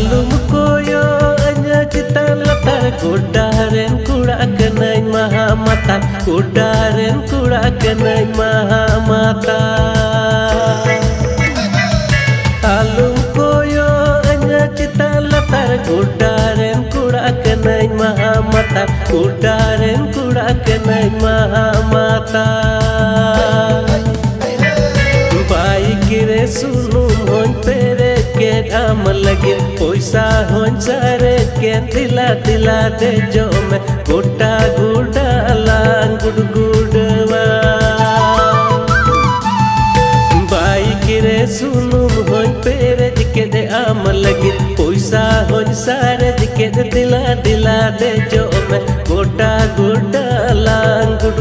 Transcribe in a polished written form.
Alum koyo anya citan latar kudaren kuda kenai maha mata kudaren kuda kenai maha mata Alum koyo anya citan latar kudaren kuda kenai maha mata kudaren kuda kenai maha mata Baik kire sunum hon pere ke am lagi पैसा हन सारे के दिला दिला दे जो मैं गोटा गोटा लांग गुड गुडवा बाइक रे सुनुम हन पेरे के दे आम लगी पैसा हन सारे के दिला दिला दे जो मैं गोटा गोटा लांग गुड